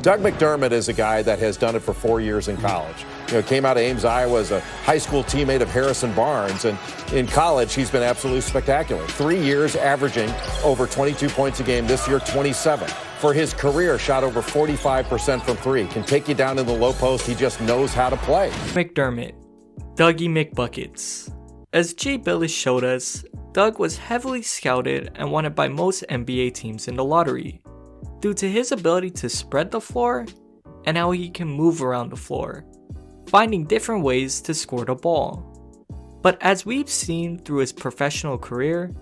Doug McDermott is a guy that has done it for 4 years in college. Came out of Ames, Iowa as a high school teammate of Harrison Barnes, and in college he's been absolutely spectacular. 3 years averaging over 22 points a game, this year 27. For his career, shot over 45% from three. Can take you down in the low post. He just knows how to play. McDermott, Dougie McBuckets. As Jay Billis showed us, Doug was heavily scouted and wanted by most NBA teams in the lottery, due to his ability to spread the floor and how he can move around the floor, finding different ways to score the ball. But as we've seen through his professional career,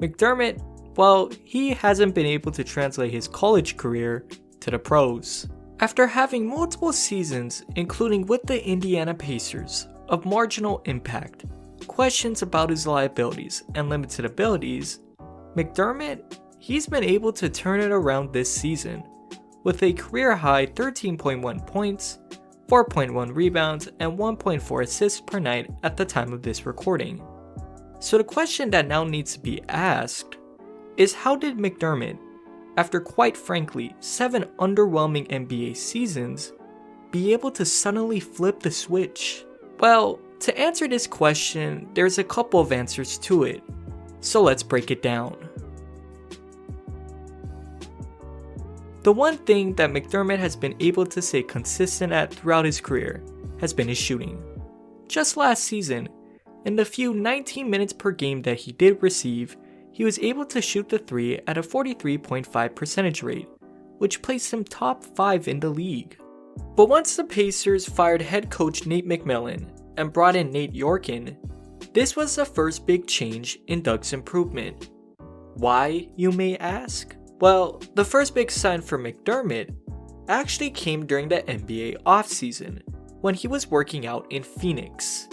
McDermott, well, he hasn't been able to translate his college career to the pros. After having multiple seasons, including with the Indiana Pacers, of marginal impact, questions about his liabilities and limited abilities, McDermott, he's been able to turn it around this season, with a career-high 13.1 points, 4.1 rebounds, and 1.4 assists per night at the time of this recording. So the question that now needs to be asked is, how did McDermott, after quite frankly 7 underwhelming NBA seasons, be able to suddenly flip the switch? Well, to answer this question, there's a couple of answers to it, so let's break it down. The one thing that McDermott has been able to stay consistent at throughout his career has been his shooting. Just last season, in the few 19 minutes per game that he did receive, he was able to shoot the three at a 43.5% rate, which placed him top 5 in the league. But once the Pacers fired head coach Nate McMillan and brought in Nate Yorkin, this was the first big change in Doug's improvement. Why, you may ask? Well, the first big sign for McDermott actually came during the NBA offseason, when he was working out in Phoenix.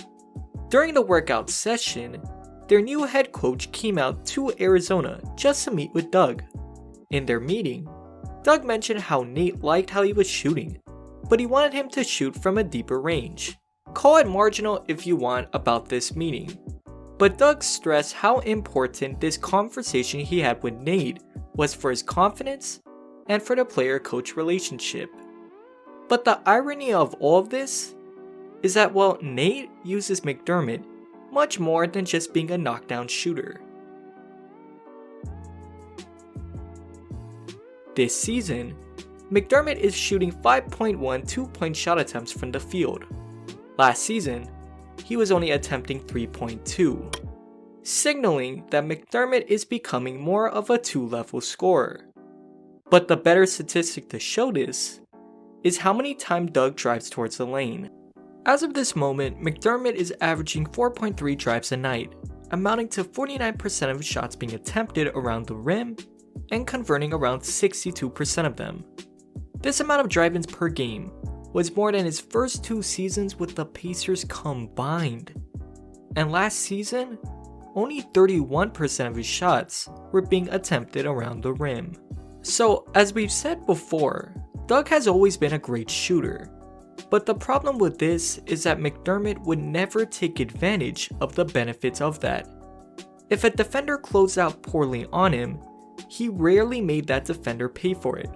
During the workout session, their new head coach came out to Arizona just to meet with Doug. In their meeting, Doug mentioned how Nate liked how he was shooting, but he wanted him to shoot from a deeper range. Call it marginal if you want about this meeting, but Doug stressed how important this conversation he had with Nate was for his confidence and for the player-coach relationship. But the irony of all of this is that, well, Nate uses McDermott much more than just being a knockdown shooter. This season, McDermott is shooting 5.1 two-point shot attempts from the field. Last season, he was only attempting 3.2, signaling that McDermott is becoming more of a two-level scorer. But the better statistic to show this is how many times Doug drives towards the lane. As of this moment, McDermott is averaging 4.3 drives a night, amounting to 49% of his shots being attempted around the rim and converting around 62% of them. This amount of drive-ins per game was more than his first 2 seasons with the Pacers combined. And last season, only 31% of his shots were being attempted around the rim. So, as we've said before, Doug has always been a great shooter. But the problem with this is that McDermott would never take advantage of the benefits of that. If a defender closed out poorly on him, he rarely made that defender pay for it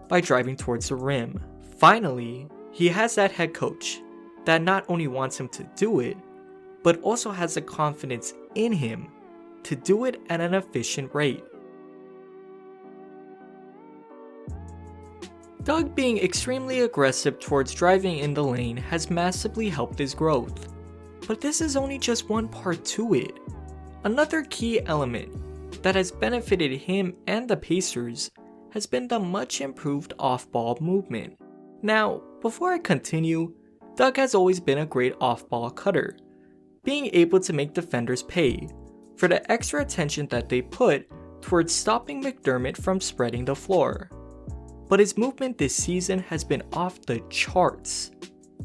by driving towards the rim. Finally, he has that head coach that not only wants him to do it, but also has the confidence in him to do it at an efficient rate. Doug being extremely aggressive towards driving in the lane has massively helped his growth. But this is only just one part to it. Another key element that has benefited him and the Pacers has been the much improved off-ball movement. Now, before I continue, Doug has always been a great off-ball cutter, being able to make defenders pay for the extra attention that they put towards stopping McDermott from spreading the floor. But his movement this season has been off the charts,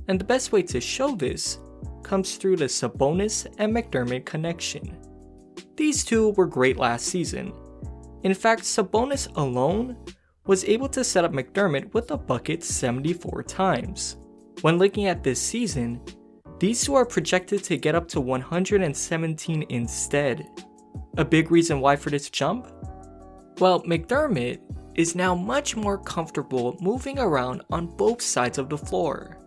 and the best way to show this comes through the Sabonis and McDermott connection. These two were great last season. In fact, Sabonis alone was able to set up McDermott with a bucket 74 times. When looking at this season, these two are projected to get up to 117 instead. A big reason why for this jump? Well, McDermott is now much more comfortable moving around on both sides of the floor.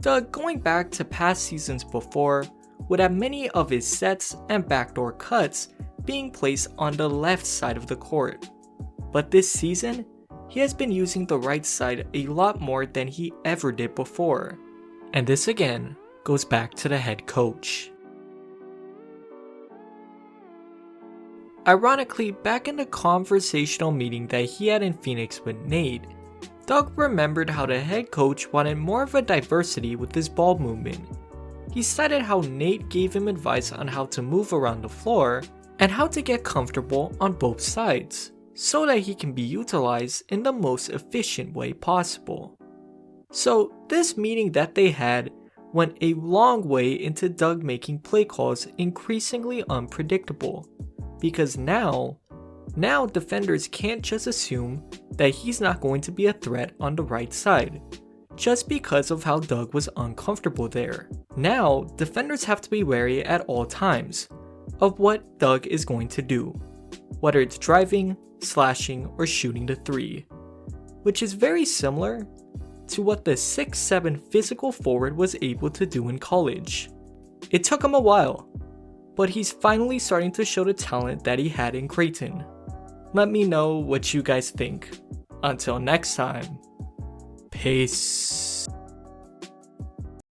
Doug, going back to past seasons before, would have many of his sets and backdoor cuts being placed on the left side of the court. But this season, he has been using the right side a lot more than he ever did before. And this again goes back to the head coach. Ironically, back in the conversational meeting that he had in Phoenix with Nate, Doug remembered how the head coach wanted more of a diversity with his ball movement. He cited how Nate gave him advice on how to move around the floor and how to get comfortable on both sides, so that he can be utilized in the most efficient way possible. So this meeting that they had went a long way into Doug making play calls increasingly unpredictable, because now defenders can't just assume that he's not going to be a threat on the right side, just because of how Doug was uncomfortable there. Now, defenders have to be wary at all times of what Doug is going to do, whether it's driving, slashing, or shooting the three, which is very similar to what the 6'7" physical forward was able to do in college. It took him a while, but he's finally starting to show the talent that he had in Creighton. Let me know what you guys think. Until next time, peace.